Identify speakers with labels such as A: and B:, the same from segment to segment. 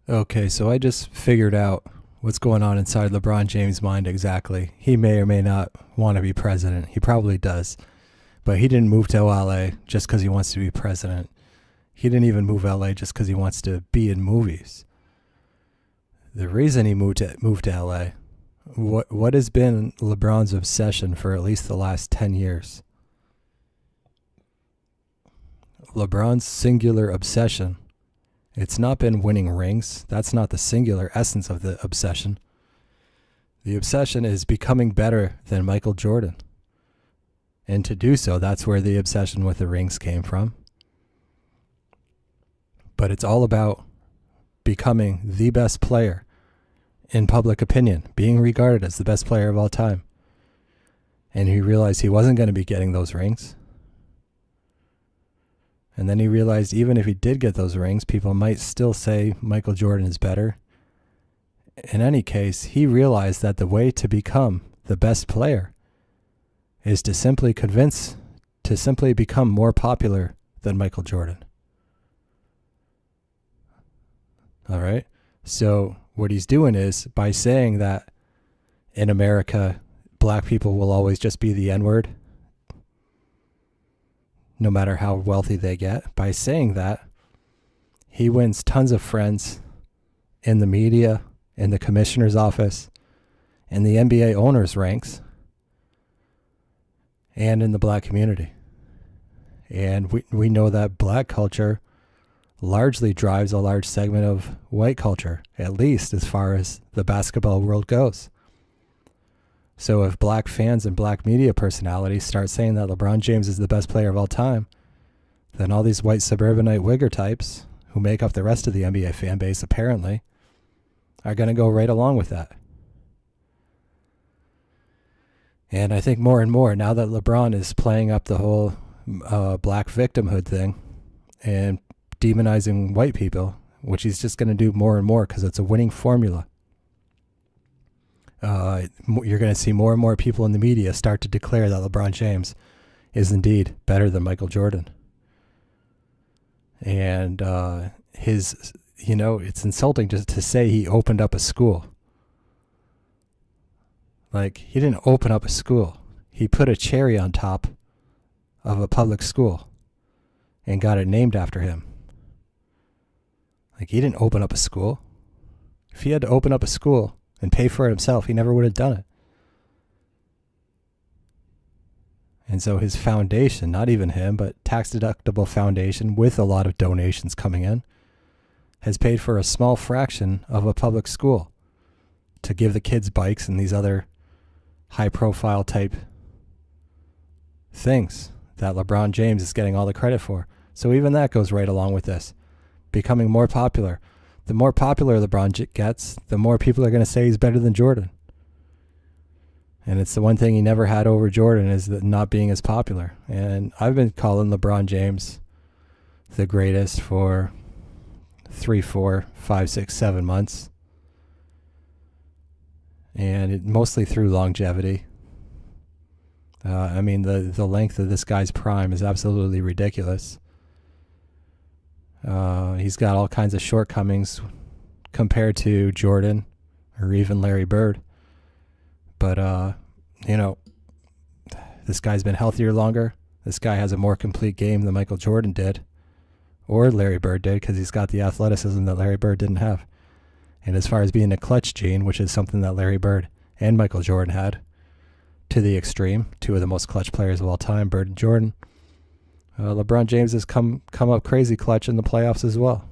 A: Okay, so I just figured out what's going on inside LeBron James' mind exactly. He may or may not want to be president. He probably does. But he didn't move to LA just because he wants to be president. He didn't even move LA just because he wants to be in movies. The reason he moved to LA, what has been LeBron's obsession for at least the last 10 years? LeBron's singular obsession. It's not been winning rings. That's not the singular essence of the obsession. The obsession is becoming better than Michael Jordan. And to do so, that's where the obsession with the rings came from. But it's all about becoming the best player in public opinion, being regarded as the best player of all time. And he realized he wasn't going to be getting those rings. And then he realized even if he did get those rings, people might still say Michael Jordan is better. In any case, he realized that the way to become the best player is to simply become more popular than Michael Jordan. All right? So what he's doing is by saying that in America, black people will always just be the N-word, no matter how wealthy they get. By saying that, he wins tons of friends in the media, in the commissioner's office, in the NBA owners' ranks, and in the black community. And we know that black culture largely drives a large segment of white culture, at least as far as the basketball world goes. So if black fans and black media personalities start saying that LeBron James is the best player of all time, then all these white suburbanite wigger types who make up the rest of the NBA fan base apparently are going to go right along with that. And I think more and more, now that LeBron is playing up the whole black victimhood thing and demonizing white people, which he's just going to do more and more because it's a winning formula, you're going to see more and more people in the media start to declare that LeBron James is indeed better than Michael Jordan. And it's insulting just to say he opened up a school. Like, he didn't open up a school. He put a cherry on top of a public school and got it named after him. Like, he didn't open up a school. If he had to open up a school and pay for it himself, he never would have done it. And so his foundation, not even him, but tax-deductible foundation with a lot of donations coming in, has paid for a small fraction of a public school to give the kids bikes and these other high-profile type things that LeBron James is getting all the credit for. So even that goes right along with this, becoming more popular. The more popular LeBron gets, the more people are going to say he's better than Jordan. And it's the one thing he never had over Jordan, is that not being as popular. And I've been calling LeBron James the greatest for 3, 4, 5, 6, 7 months. And mostly through longevity. The length of this guy's prime is absolutely ridiculous. He's got all kinds of shortcomings compared to Jordan or even Larry Bird. But, this guy's been healthier longer. This guy has a more complete game than Michael Jordan did, or Larry Bird did, because he's got the athleticism that Larry Bird didn't have. And as far as being a clutch gene, which is something that Larry Bird and Michael Jordan had to the extreme, two of the most clutch players of all time, Bird and Jordan, LeBron James has come up crazy clutch in the playoffs as well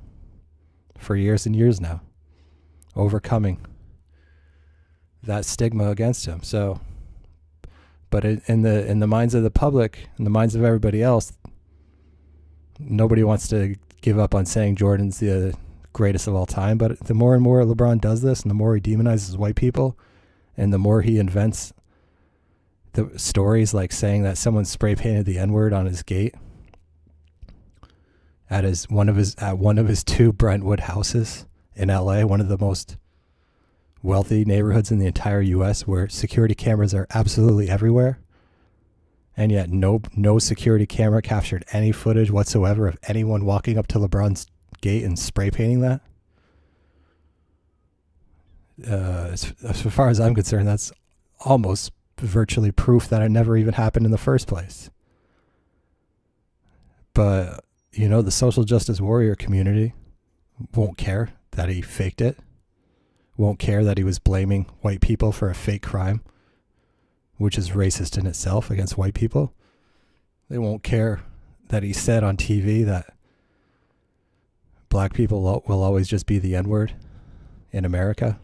A: for years and years now, overcoming that stigma against him. So, but in the minds of the public, in the minds of everybody else, nobody wants to give up on saying Jordan's the greatest of all time. But the more and more LeBron does this, and the more he demonizes white people, and the more he invents the stories like saying that someone spray painted the N-word on his gate at one of his 2 Brentwood houses in LA, one of the most wealthy neighborhoods in the entire US, where security cameras are absolutely everywhere, and yet no security camera captured any footage whatsoever of anyone walking up to LeBron's gate and spray painting that. As far as I'm concerned, that's almost virtually proof that it never even happened in the first place. But, the social justice warrior community won't care that he faked it, won't care that he was blaming white people for a fake crime, which is racist in itself against white people. They won't care that he said on TV that black people will always just be the N-word in America,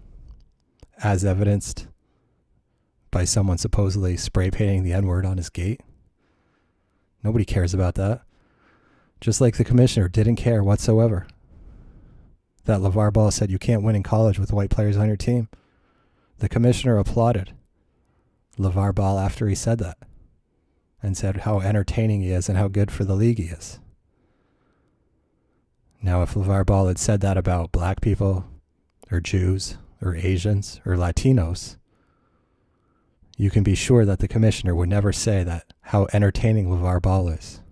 A: as evidenced by someone supposedly spray painting the N-word on his gate. Nobody cares about that. Just like the commissioner didn't care whatsoever that LeVar Ball said you can't win in college with white players on your team. The commissioner applauded LeVar Ball after he said that and said how entertaining he is and how good for the league he is. Now, if LeVar Ball had said that about black people or Jews or Asians or Latinos, you can be sure that the commissioner would never say that how entertaining LeVar Ball is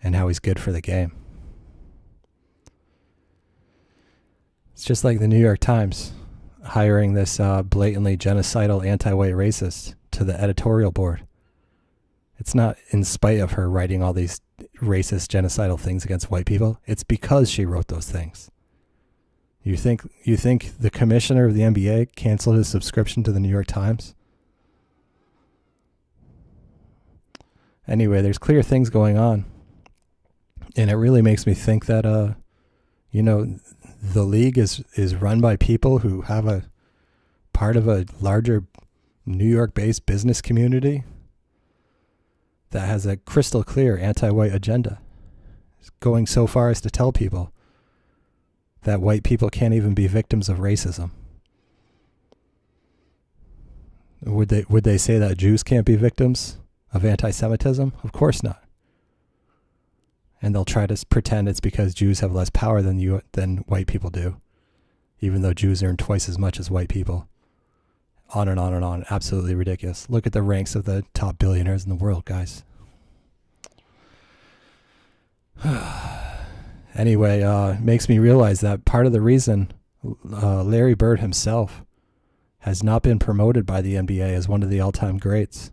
A: and how he's good for the game. It's just like the New York Times hiring this blatantly genocidal anti-white racist to the editorial board. It's not in spite of her writing all these racist genocidal things against white people. It's because she wrote those things. You think the commissioner of the NBA canceled his subscription to the New York Times? Anyway, there's clear things going on. And it really makes me think that, the league is run by people who have a part of a larger New York-based business community that has a crystal clear anti-white agenda. It's going so far as to tell people that white people can't even be victims of racism. Would they say that Jews can't be victims of anti-Semitism? Of course not. And they'll try to pretend it's because Jews have less power than white people do, even though Jews earn twice as much as white people. On and on and on. Absolutely ridiculous. Look at the ranks of the top billionaires in the world, guys. Anyway, makes me realize that part of the reason Larry Bird himself has not been promoted by the NBA as one of the all-time greats.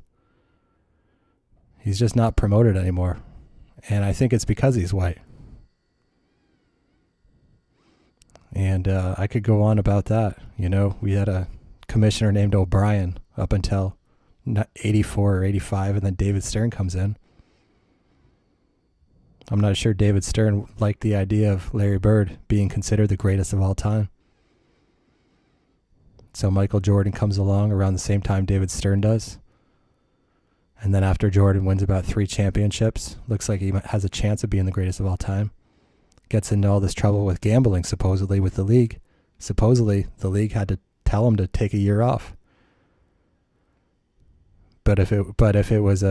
A: He's just not promoted anymore. And I think it's because he's white. And I could go on about that. We had a commissioner named O'Brien up until 84 or 85, and then David Stern comes in. I'm not sure David Stern liked the idea of Larry Bird being considered the greatest of all time. So Michael Jordan comes along around the same time David Stern does. And then after Jordan wins about 3 championships, looks like he has a chance of being the greatest of all time. Gets into all this trouble with gambling, supposedly, with the league. Supposedly, the league had to tell him to take a year off. But if it was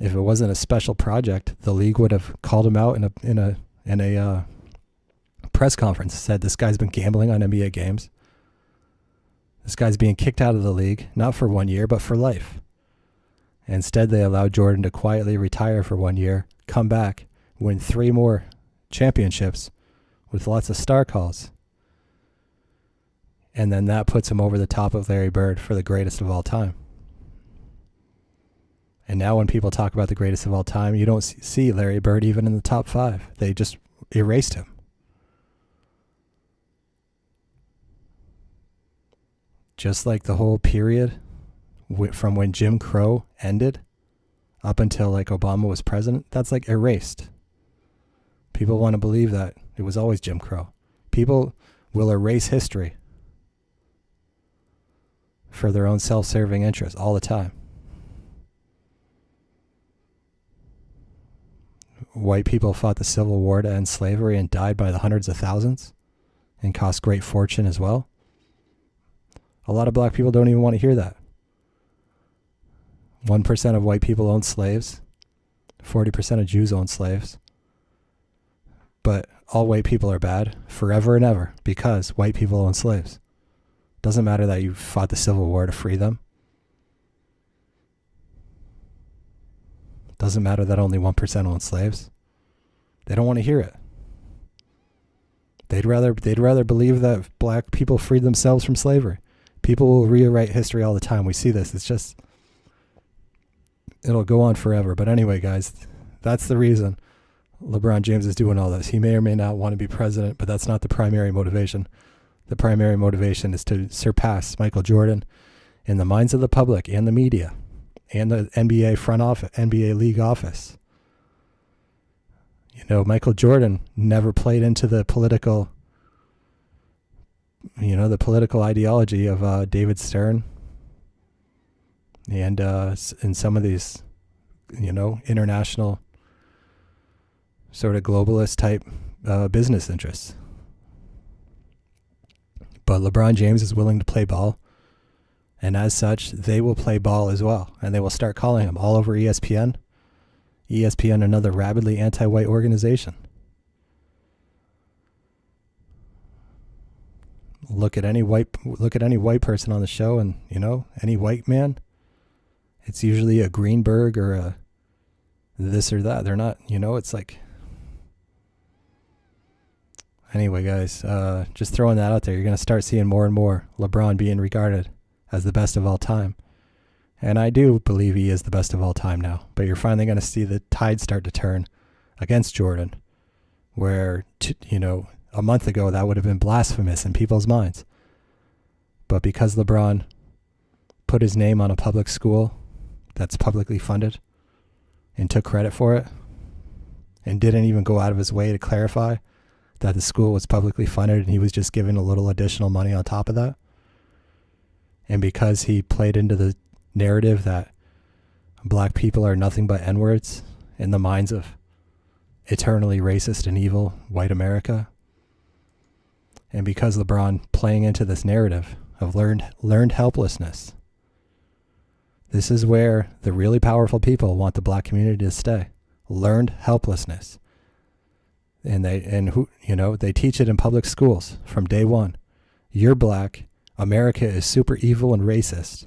A: if it wasn't a special project, the league would have called him out in a press conference, said this guy's been gambling on NBA games. This guy's being kicked out of the league, not for 1 year, but for life. Instead, they allowed Jordan to quietly retire for 1 year, come back, win 3 more championships with lots of star calls. And then that puts him over the top of Larry Bird for the greatest of all time. And now when people talk about the greatest of all time, you don't see Larry Bird even in the top 5. They just erased him. Just like the whole period from when Jim Crow ended up until like Obama was president, that's like erased. People want to believe that it was always Jim Crow. People will erase history for their own self-serving interests all the time. White people fought the Civil War to end slavery and died by the hundreds of thousands and cost great fortune as well. A lot of black people don't even want to hear that. 1% of white people own slaves. 40% of Jews own slaves. But all white people are bad forever and ever because white people own slaves. Doesn't matter that you fought the Civil War to free them. Doesn't matter that only 1% own slaves. They don't want to hear it. They'd rather believe that black people freed themselves from slavery. People will rewrite history all the time. We see this. It's just, it'll go on forever. But anyway, guys, that's the reason LeBron James is doing all this. He may or may not want to be president, but that's not the primary motivation. The primary motivation is to surpass Michael Jordan in the minds of the public and the media and the NBA front office, NBA league office. You know, Michael Jordan never played into the political, the political ideology of David Stern and in some of these, international sort of globalist type business interests. But LeBron James is willing to play ball, and as such, they will play ball as well, and they will start calling him all over ESPN. ESPN, another rabidly anti-white organization. Look at any white person on the show, and any white man, it's usually a Greenberg or a this or that. They're not, it's like. Anyway, guys, just throwing that out there. You're going to start seeing more and more LeBron being regarded as the best of all time. And I do believe he is the best of all time now. But you're finally going to see the tide start to turn against Jordan, where, a month ago that would have been blasphemous in people's minds. But because LeBron put his name on a public school that's publicly funded and took credit for it and didn't even go out of his way to clarify that the school was publicly funded and he was just given a little additional money on top of that, and because he played into the narrative that black people are nothing but N-words in the minds of eternally racist and evil white America, and because LeBron playing into this narrative of learned helplessness, this is where the really powerful people want the black community to stay. Learned helplessness. And they teach it in public schools from day one. You're black. America is super evil and racist.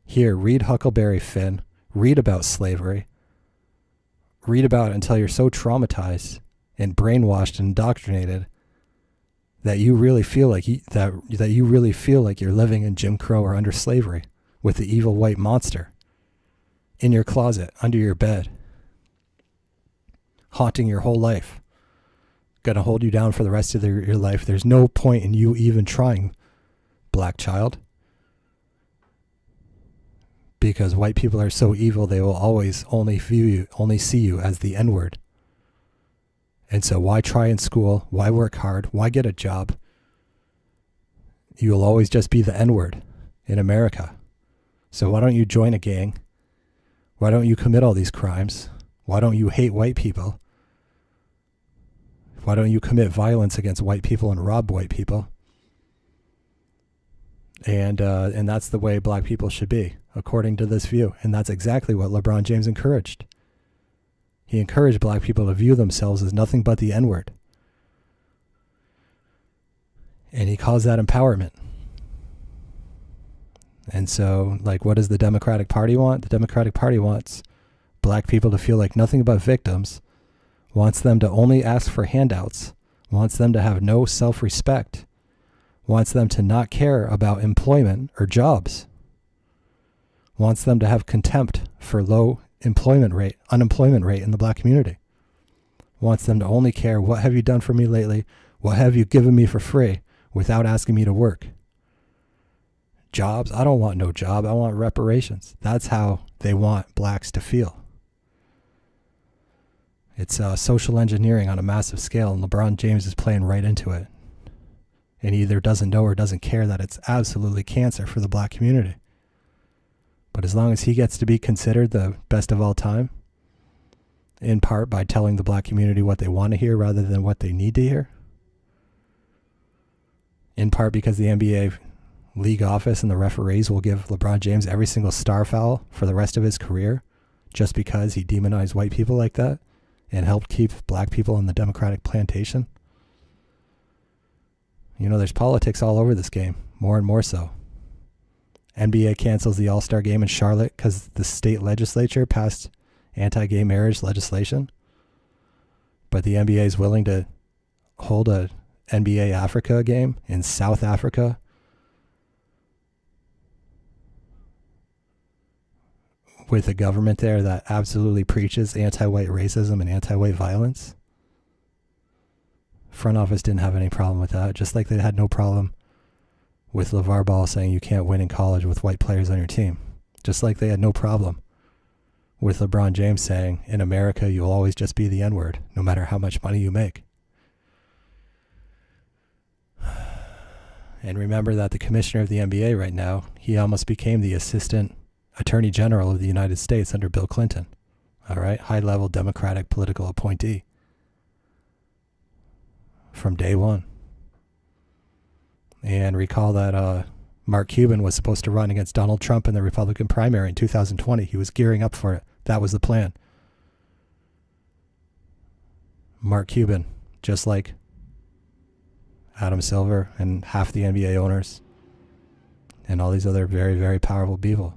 A: Here, read Huckleberry Finn. Read about slavery. Read about it until you're so traumatized and brainwashed and indoctrinated that you really feel like you're living in Jim Crow or under slavery with the evil white monster in your closet, under your bed, haunting your whole life, gonna hold you down for the rest of your life. There's no point in you even trying, black child, because white people are so evil they will always only see you as the N-word. And so why try in school? Why work hard? Why get a job? You'll always just be the N-word in America. So why don't you join a gang? Why don't you commit all these crimes? Why don't you hate white people? Why don't you commit violence against white people and rob white people? And that's the way black people should be, according to this view. And that's exactly what LeBron James encouraged. He encouraged black people to view themselves as nothing but the N-word. And he calls that empowerment. And so, what does the Democratic Party want? The Democratic Party wants black people to feel like nothing but victims, wants them to only ask for handouts, wants them to have no self-respect, wants them to not care about employment or jobs, wants them to have contempt for low unemployment rate in the black community, wants them to only care, what have you done for me lately? What have you given me for free without asking me to work? Jobs? I don't want no job. I want reparations. That's how they want blacks to feel. It's social engineering on a massive scale, and LeBron James is playing right into it. And he either doesn't know or doesn't care that it's absolutely cancer for the black community. But as long as he gets to be considered the best of all time, in part by telling the black community what they want to hear rather than what they need to hear, in part because the NBA league office and the referees will give LeBron James every single star foul for the rest of his career just because he demonized white people like that and helped keep black people on the Democratic plantation. There's politics all over this game, more and more so. NBA cancels the All-Star game in Charlotte because the state legislature passed anti-gay marriage legislation. But the NBA is willing to hold a NBA Africa game in South Africa with a government there that absolutely preaches anti-white racism and anti-white violence. Front office didn't have any problem with that, just like they had no problem with LeVar Ball saying you can't win in college with white players on your team. Just like they had no problem with LeBron James saying, in America, you'll always just be the N-word, no matter how much money you make. And remember that the commissioner of the NBA right now, he almost became the assistant attorney general of the United States under Bill Clinton. All right, high-level Democratic political appointee from day one. And recall that Mark Cuban was supposed to run against Donald Trump in the Republican primary in 2020. He was gearing up for it. That was the plan. Mark Cuban, just like Adam Silver and half the NBA owners and all these other very, very powerful people.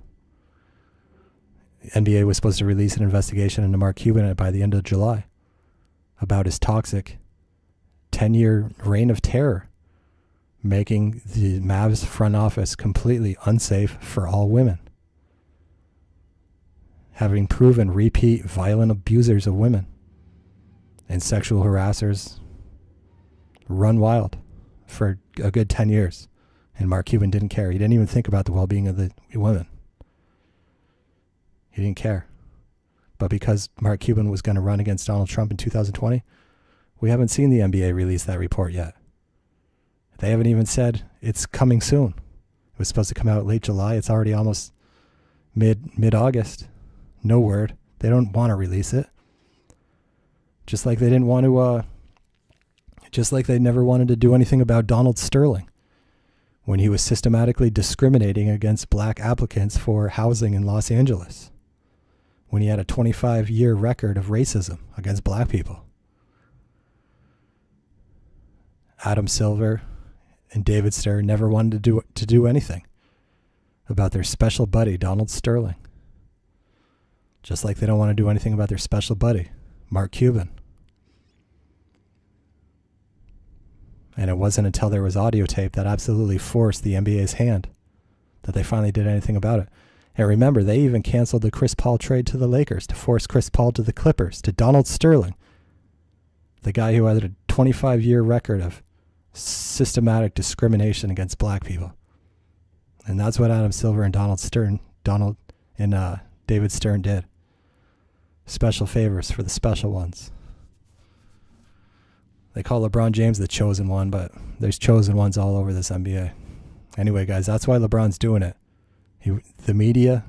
A: The NBA was supposed to release an investigation into Mark Cuban by the end of July about his toxic 10-year reign of terror, making the Mavs front office completely unsafe for all women, having proven repeat violent abusers of women and sexual harassers run wild for a good 10 years. And Mark Cuban didn't care. He didn't even think about the well-being of the women. He didn't care. But because Mark Cuban was going to run against Donald Trump in 2020, we haven't seen the NBA release that report yet. They haven't even said it's coming soon. It was supposed to come out late July. It's already almost mid-August. No word. They don't want to release it. Just like they didn't want to, just like they never wanted to do anything about Donald Sterling when he was systematically discriminating against black applicants for housing in Los Angeles, when he had a 25-year record of racism against black people. Adam Silver and David Stern never wanted to do anything about their special buddy, Donald Sterling. Just like they don't want to do anything about their special buddy, Mark Cuban. And it wasn't until there was audio tape that absolutely forced the NBA's hand that they finally did anything about it. And remember, they even canceled the Chris Paul trade to the Lakers to force Chris Paul to the Clippers, to Donald Sterling, the guy who had a 25-year record of systematic discrimination against black people. And that's what Adam Silver and David Stern did. Special favors for the special ones. They call LeBron James the chosen one, but there's chosen ones all over this NBA. Anyway, guys, that's why LeBron's doing it. The media,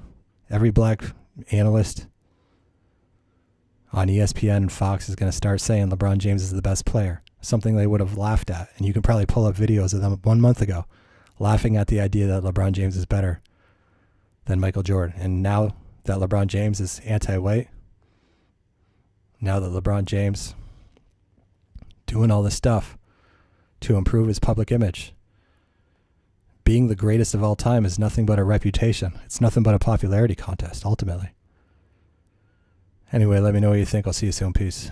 A: every black analyst on ESPN and Fox is going to start saying LeBron James is the best player, something they would have laughed at. And you can probably pull up videos of them 1 month ago laughing at the idea that LeBron James is better than Michael Jordan. And now that LeBron James is anti-white, now that LeBron James doing all this stuff to improve his public image, being the greatest of all time is nothing but a reputation. It's nothing but a popularity contest, ultimately. Anyway, let me know what you think. I'll see you soon. Peace.